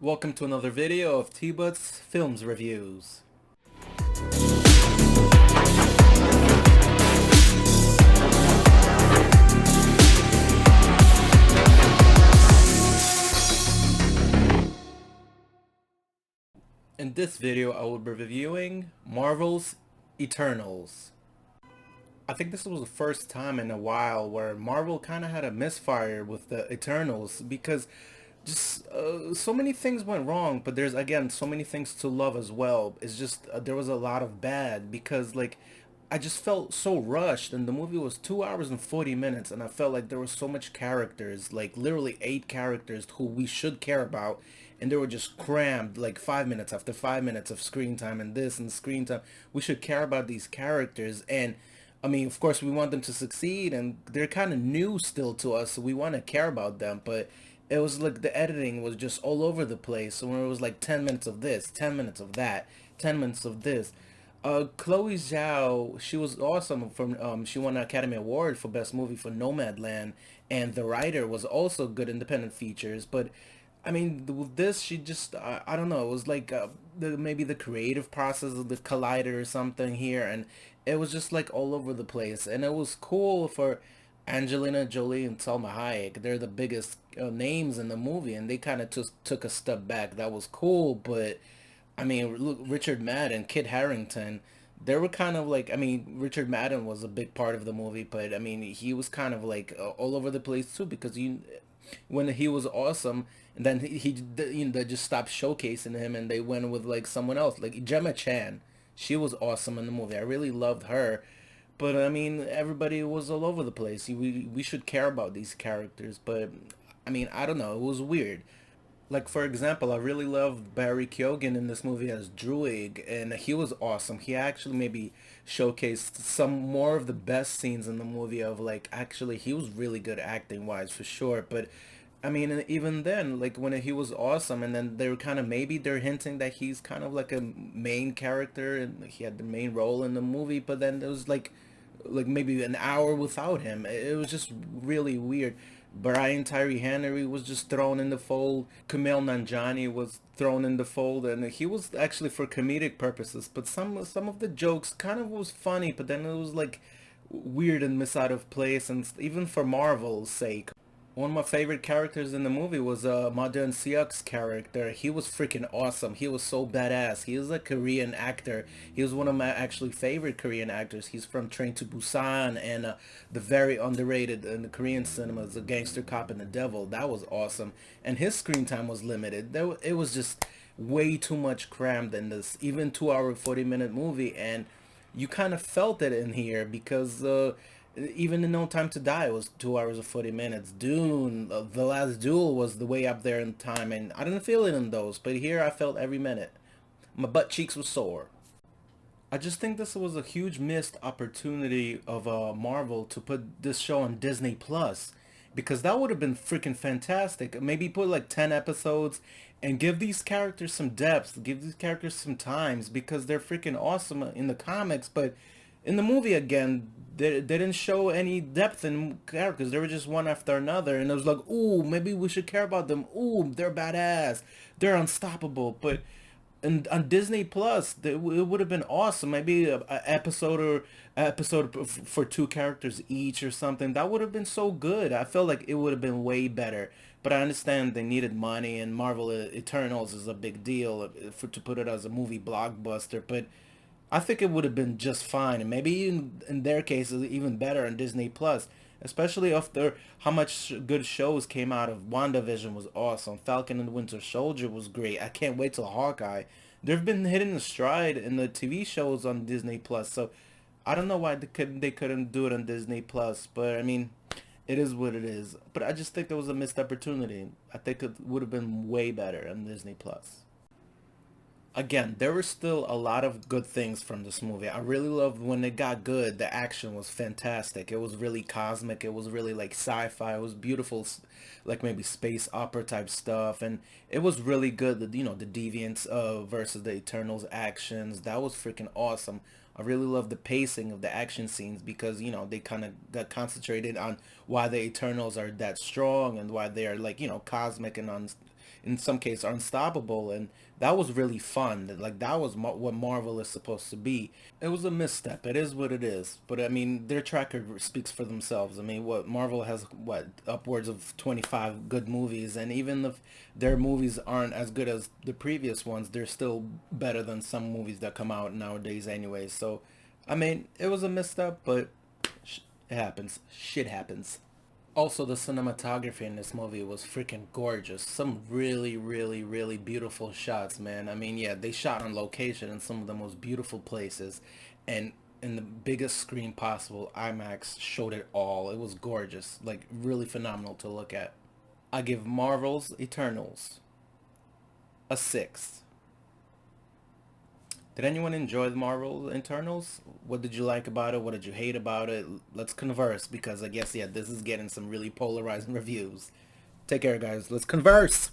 Welcome to another video of Tbudd's Films Reviews. In this video I will be reviewing Marvel's Eternals. I think this was the first time in a while where Marvel kind of had a misfire with the Eternals because just so many things went wrong, but there's again so many things to love as well. It's just there was a lot of bad because like I just felt so rushed, and the movie was 2 hours and 40 minutes, and I felt like there was so much characters, like literally 8 characters who we should care about, and they were just crammed like 5 minutes after 5 minutes of screen time and this and screen time. We should care about these characters, and I mean, of course, we want them to succeed, and they're kind of new still to us, so we want to care about them. But it was like the editing was just all over the place. So when it was like 10 minutes of this, 10 minutes of that, 10 minutes of this. Chloe Zhao, she was awesome. From she won an Academy Award for Best Movie for Nomadland, and The Writer was also good independent features. But I mean, with this, she just I don't know. It was like maybe the creative process of the collider or something here, and it was just like all over the place. And it was cool for Angelina Jolie and Salma Hayek. They're the biggest names in the movie, and they kind of took a step back. That was cool, but I mean, look, Richard Madden, Kit Harrington, they were kind of like, I mean, Richard Madden was a big part of the movie, but I mean, he was kind of like all over the place too because when he was awesome, and then they just stopped showcasing him and they went with like someone else, like Gemma Chan. She was awesome in the movie. I really loved her. But I mean, everybody was all over the place. We should care about these characters, but I mean, I don't know. It was weird. Like for example, I really loved Barry Keoghan in this movie as Druig, and he was awesome. He actually maybe showcased some more of the best scenes in the movie of like actually he was really good acting wise for sure. But I mean, and even then, like when he was awesome, and then they were kind of maybe they're hinting that he's kind of like a main character and he had the main role in the movie, but then there was like maybe an hour without him. It was just really weird. Brian Tyree Henry was just thrown in the fold. Kumail Nanjiani was thrown in the fold, and he was actually for comedic purposes. But some of the jokes kind of was funny, but then it was like weird and miss out of place, and even for Marvel's sake. One of my favorite characters in the movie was Madden Siak's character. He was freaking awesome. He was so badass. He is a Korean actor. He was one of my actually favorite Korean actors. He's from Train to Busan and the very underrated in the Korean cinema, The Gangster Cop and the Devil. That was awesome. And his screen time was limited. It was just way too much crammed in this even 2 hour 40-minute movie, and you kind of felt it in here because even in No Time to Die, it was 2 hours and 40 minutes. Dune, The Last Duel was the way up there in time, and I didn't feel it in those, but here I felt every minute. My butt cheeks were sore. I just think this was a huge missed opportunity of Marvel to put this show on Disney Plus, because that would have been freaking fantastic. Maybe put like 10 episodes and give these characters some depth, give these characters some times, because they're freaking awesome in the comics, but in the movie again, they didn't show any depth in characters. They were just one after another, and it was like, ooh, maybe we should care about them. Ooh, they're badass. They're unstoppable. But on Disney Plus, it would have been awesome. Maybe a episode or episode for 2 characters each or something. That would have been so good. I felt like it would have been way better. But I understand they needed money, and Marvel Eternals is a big deal to put it as a movie blockbuster. But I think it would have been just fine, and maybe in their case, even better on Disney Plus. Especially after how much good shows came out of WandaVision was awesome. Falcon and the Winter Soldier was great. I can't wait till Hawkeye. They've been hitting the stride in the TV shows on Disney Plus, so I don't know why they couldn't do it on Disney Plus. But I mean, it is what it is. But I just think it was a missed opportunity. I think it would have been way better on Disney Plus. Again, there were still a lot of good things from this movie. I really loved when it got good. The action was fantastic. It was really cosmic. It was really like sci-fi. It was beautiful, like maybe space opera type stuff. And it was really good. The Deviants versus the Eternals actions. That was freaking awesome. I really love the pacing of the action scenes because, they kind of got concentrated on why the Eternals are that strong and why they are like, cosmic and in some cases are unstoppable, and that was really fun. Like that was what Marvel is supposed to be. It was a misstep. It is what it is. But I mean, their track record speaks for themselves. I mean, what Marvel has, what, upwards of 25 good movies, and even if their movies aren't as good as the previous ones, they're still better than some movies that come out nowadays anyway. So, I mean, it was a misstep, but it happens. Shit happens. Also, the cinematography in this movie was freaking gorgeous. Some really, really, really beautiful shots, man. I mean, yeah, they shot on location in some of the most beautiful places, and in the biggest screen possible. IMAX showed it all. It was gorgeous, like really phenomenal to look at. I give Marvel's Eternals a 6. Did anyone enjoy the Marvel Internals? What did you like about it? What did you hate about it? Let's converse, because I guess, yeah, this is getting some really polarizing reviews. Take care, guys. Let's converse.